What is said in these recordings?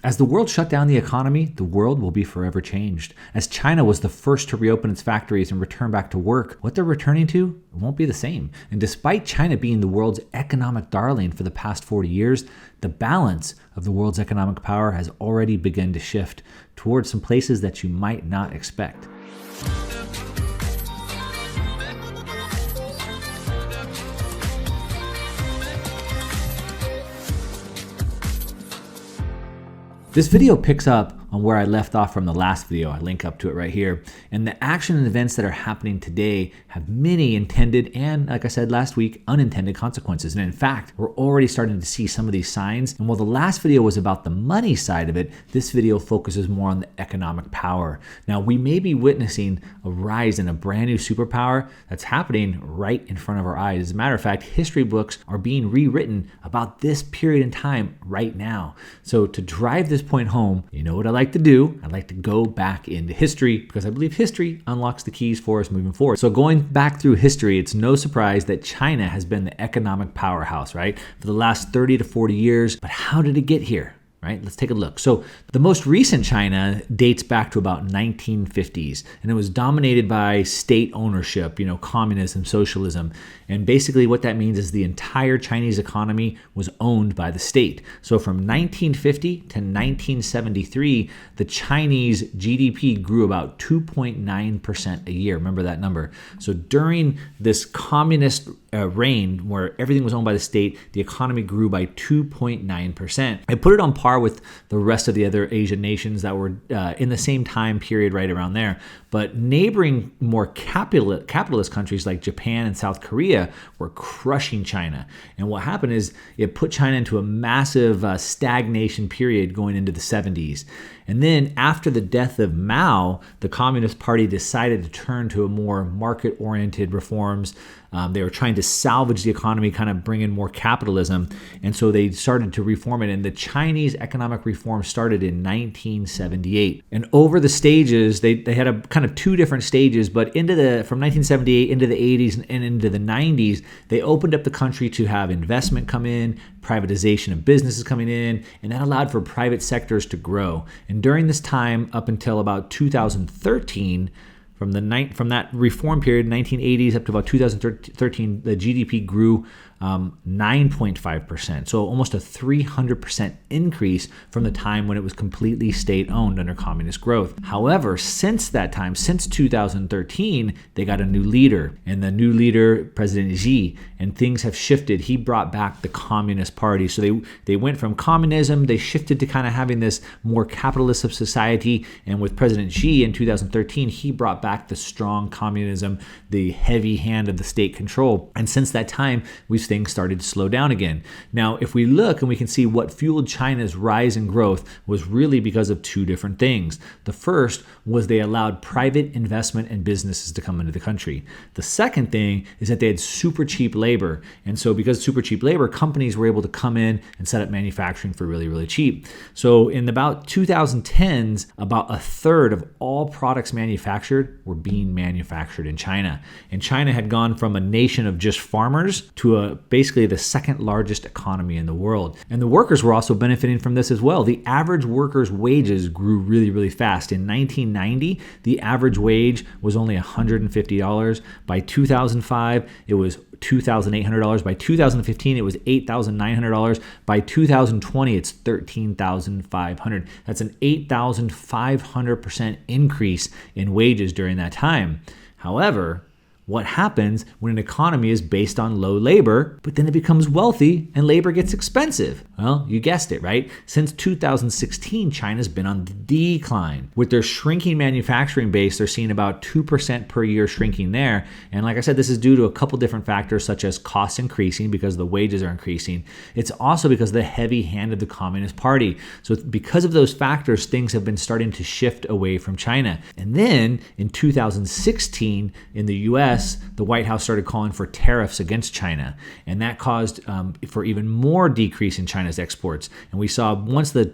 As the world shut down the economy, the world will be forever changed. As China was the first to reopen its factories and return back to work, what they're returning to won't be the same. And despite China being the world's economic darling for the past 40 years, the balance of the world's economic power has already begun to shift towards some places that you might not expect. This video picks up on where I left off from the last video. I link up to it right here. And the action and events that are happening today have many intended and, like I said last week, unintended consequences. And in fact, we're already starting to see some of these signs. And while the last video was about the money side of it, this video focuses more on the economic power. Now, we may be witnessing a rise in a brand new superpower that's happening right in front of our eyes. As a matter of fact, history books are being rewritten about this period in time right now. So to drive this point home, you know what I like to do? I like to go back into history because I believe history unlocks the keys for us moving forward. So going back through history, it's no surprise that China has been the economic powerhouse, right? For the last 30 to 40 years. But how did it get here? Right? Let's take a look. So the most recent China dates back to about 1950s, and it was dominated by state ownership, communism, socialism. And basically what that means is the entire Chinese economy was owned by the state. So from 1950 to 1973, the Chinese GDP grew about 2.9% a year. Remember that number. So during this communist reign where everything was owned by the state, the economy grew by 2.9%. I put it on par with the rest of the other Asian nations that were in the same time period right around there. But neighboring more capitalist countries like Japan and South Korea were crushing China. And what happened is it put China into a massive stagnation period going into the 70s. And then after the death of Mao, the Communist Party decided to turn to a more market-oriented reforms. They were trying to salvage the economy, kind of bring in more capitalism. And so they started to reform it. And the Chinese economic reform started in 1978. And over the stages, they had a kind of two different stages, but from 1978 into the 80s and into the 90s, they opened up the country to have investment come in, privatization of businesses coming in, and that allowed for private sectors to grow. And during this time, up until about 2013, from that reform period, 1980s up to about 2013, the GDP grew 9.5%. So almost a 300% increase from the time when it was completely state-owned under communist growth. However, since that time, since 2013, they got a new leader. And the new leader, President Xi, and things have shifted. He brought back the Communist Party. So they went from communism, they shifted to kind of having this more capitalist of society. And with President Xi in 2013, he brought back the strong communism, the heavy hand of the state control. And since that time, things started to slow down again. Now, if we look and we can see what fueled China's rise and growth was really because of two different things. The first was they allowed private investment and businesses to come into the country. The second thing is that they had super cheap labor. And so because super cheap labor, companies were able to come in and set up manufacturing for really, really cheap. So in about 2010s, about a third of all products manufactured were being manufactured in China. And China had gone from a nation of just farmers to basically the second largest economy in the world. And the workers were also benefiting from this as well. The average worker's wages grew really, really fast. In 1990, the average wage was only $150. By 2005, it was $2,800. By 2015, it was $8,900. By 2020, it's $13,500. That's an 8,500% increase in wages during that time. However, what happens when an economy is based on low labor, but then it becomes wealthy and labor gets expensive? Well, you guessed it, right? Since 2016, China's been on the decline. With their shrinking manufacturing base, they're seeing about 2% per year shrinking there. And like I said, this is due to a couple different factors, such as costs increasing because the wages are increasing. It's also because of the heavy hand of the Communist Party. So because of those factors, things have been starting to shift away from China. And then in 2016, in the US, US, the White House started calling for tariffs against China, and that caused for even more decrease in China's exports. And we saw once the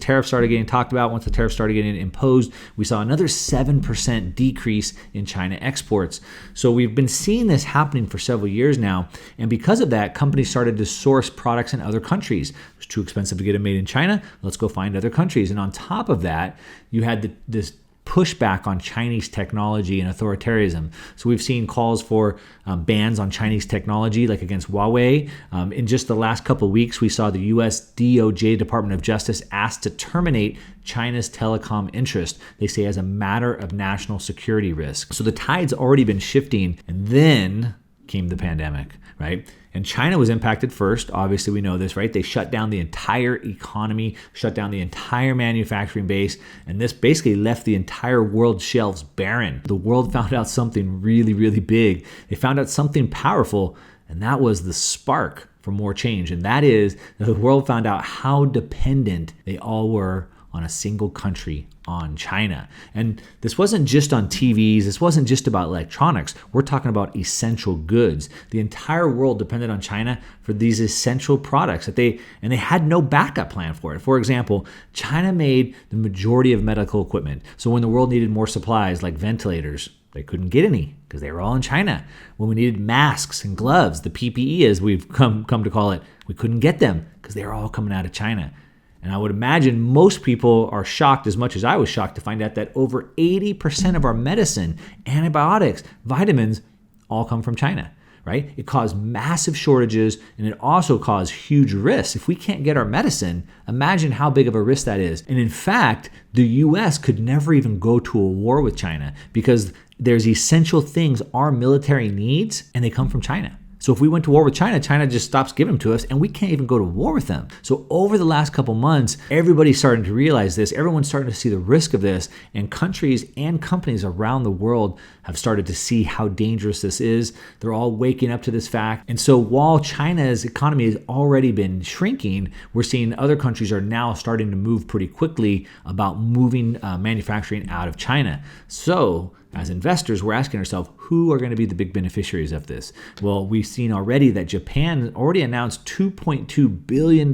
tariffs started getting talked about, once the tariffs started getting imposed, we saw another 7% decrease in China exports. So we've been seeing this happening for several years now, and because of that, companies started to source products in other countries. It was too expensive to get them made in China. Let's go find other countries. And on top of that, you had this pushback on Chinese technology and authoritarianism. So we've seen calls for bans on Chinese technology, like against Huawei. In just the last couple of weeks, we saw the U.S. DOJ, Department of Justice, asked to terminate China's telecom interest, they say, as a matter of national security risk. So the tide's already been shifting, and then came the pandemic, right? And China was impacted first. Obviously, we know this, right? They shut down the entire economy, shut down the entire manufacturing base, and this basically left the entire world shelves barren. The world found out something really, really big. They found out something powerful, and that was the spark for more change. And that is, the world found out how dependent they all were on a single country, on China. And this wasn't just on TVs, this wasn't just about electronics. We're talking about essential goods. The entire world depended on China for these essential products that they had no backup plan for it. For example, China made the majority of medical equipment. So when the world needed more supplies like ventilators, they couldn't get any because they were all in China. When we needed masks and gloves, the PPE as we've come to call it, we couldn't get them because they were all coming out of China. And I would imagine most people are shocked, as much as I was shocked, to find out that over 80% of our medicine, antibiotics, vitamins, all come from China, right? It caused massive shortages, and it also caused huge risks. If we can't get our medicine, imagine how big of a risk that is. And in fact, the US could never even go to a war with China because there's essential things our military needs, and they come from China. So if we went to war with China, China just stops giving them to us, and we can't even go to war with them. So over the last couple months, everybody's starting to realize this. Everyone's starting to see the risk of this, and countries and companies around the world have started to see how dangerous this is. They're all waking up to this fact. And so while China's economy has already been shrinking, we're seeing other countries are now starting to move pretty quickly about moving manufacturing out of China. So as investors, we're asking ourselves, who are going to be the big beneficiaries of this? Well, we've seen already that Japan already announced $2.2 billion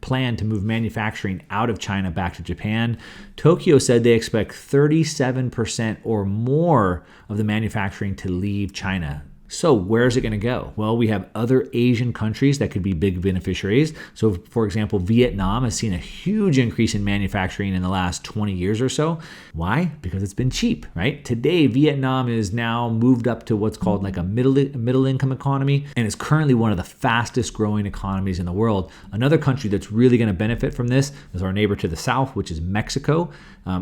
plan to move manufacturing out of China back to Japan. Tokyo said they expect 37% or more of the manufacturing to leave China. So where's it going to go? Well, we have other Asian countries that could be big beneficiaries. So for example, Vietnam has seen a huge increase in manufacturing in the last 20 years or so. Why? Because it's been cheap, right? Today, Vietnam is now moved up to what's called like a middle income economy, and it's currently one of the fastest growing economies in the world. Another country that's really going to benefit from this is our neighbor to the south, which is Mexico.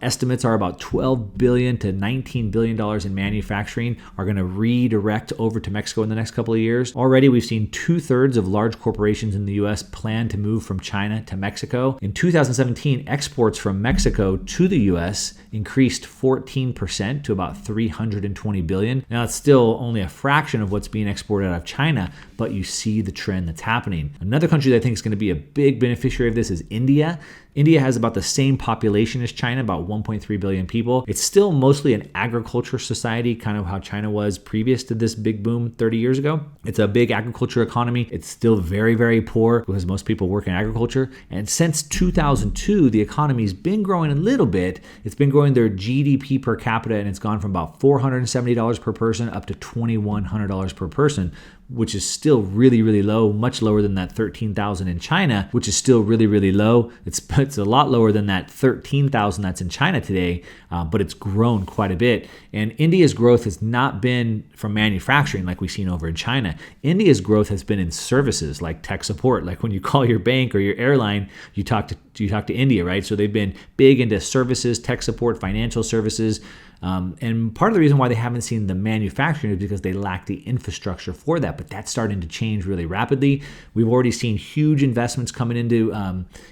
Estimates are about $12 billion to $19 billion in manufacturing are going to redirect over to Mexico in the next couple of years. Already, we've seen 2/3 of large corporations in the U.S. plan to move from China to Mexico. In 2017, exports from Mexico to the U.S. increased 14% to about $320 billion. Now, it's still only a fraction of what's being exported out of China, but you see the trend that's happening. Another country that I think is going to be a big beneficiary of this is India. India has about the same population as China, about 1.3 billion people. It's still mostly an agriculture society, kind of how China was previous to this big boom 30 years ago. It's a big agriculture economy. It's still very, very poor because most people work in agriculture. And since 2002, the economy's been growing a little bit. It's been growing their GDP per capita, and it's gone from about $470 per person up to $2,100 per person, which is still really, really low, much lower than that 13,000 in China, which is still really, really low. It's a lot lower than that 13,000 that's in China today, but it's grown quite a bit. And India's growth has not been from manufacturing like we've seen over in China. India's growth has been in services like tech support. Like when you call your bank or your airline, you talk to India, right? So they've been big into services, tech support, financial services. And part of the reason why they haven't seen the manufacturing is because they lack the infrastructure for that, but that's starting to change really rapidly. We've already seen huge investments coming into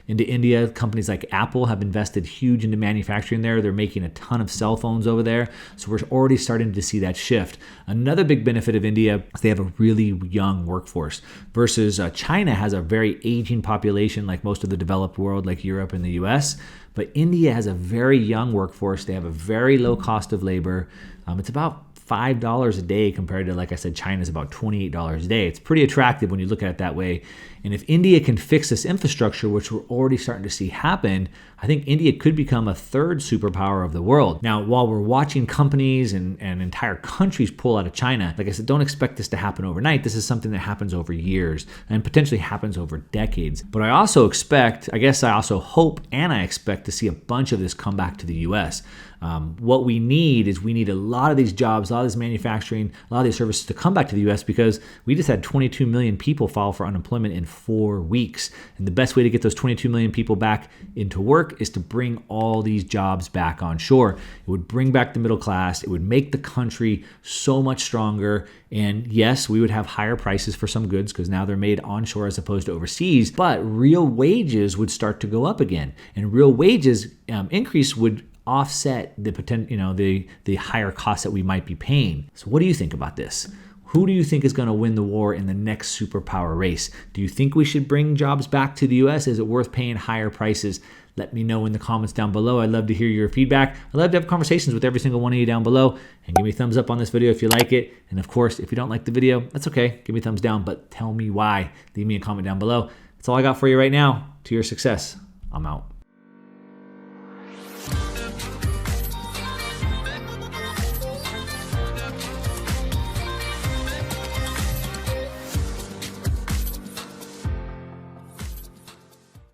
India. Companies like Apple have invested huge into manufacturing there. They're making a ton of cell phones over there. So we're already starting to see that shift. Another big benefit of India is they have a really young workforce versus China has a very aging population like most of the developed world, like Europe and the US. But India has a very young workforce. They have a very low cost of labor. It's about $5 a day compared to, like I said, China's about $28 a day. It's pretty attractive when you look at it that way. And if India can fix this infrastructure, which we're already starting to see happen, I think India could become a third superpower of the world. Now, while we're watching companies and entire countries pull out of China, like I said, don't expect this to happen overnight. This is something that happens over years and potentially happens over decades. But I also expect, I also hope and I expect to see a bunch of this come back to the US. What we need is we need a lot of these jobs, a lot of this manufacturing, a lot of these services to come back to the US because we just had 22 million people file for unemployment in 4 weeks. And the best way to get those 22 million people back into work is to bring all these jobs back onshore. It would bring back the middle class. It would make the country so much stronger. And yes, we would have higher prices for some goods because now they're made onshore as opposed to overseas, but real wages would start to go up again. And real wages increase would offset the potential, the higher costs that we might be paying. So what do you think about this? Who do you think is going to win the war in the next superpower race? Do you think we should bring jobs back to the US? Is it worth paying higher prices? Let me know in the comments down below. I'd love to hear your feedback. I'd love to have conversations with every single one of you down below. And give me a thumbs up on this video if you like it. And of course, if you don't like the video, that's okay. Give me a thumbs down, but tell me why. Leave me a comment down below. That's all I got for you right now. To your success. I'm out.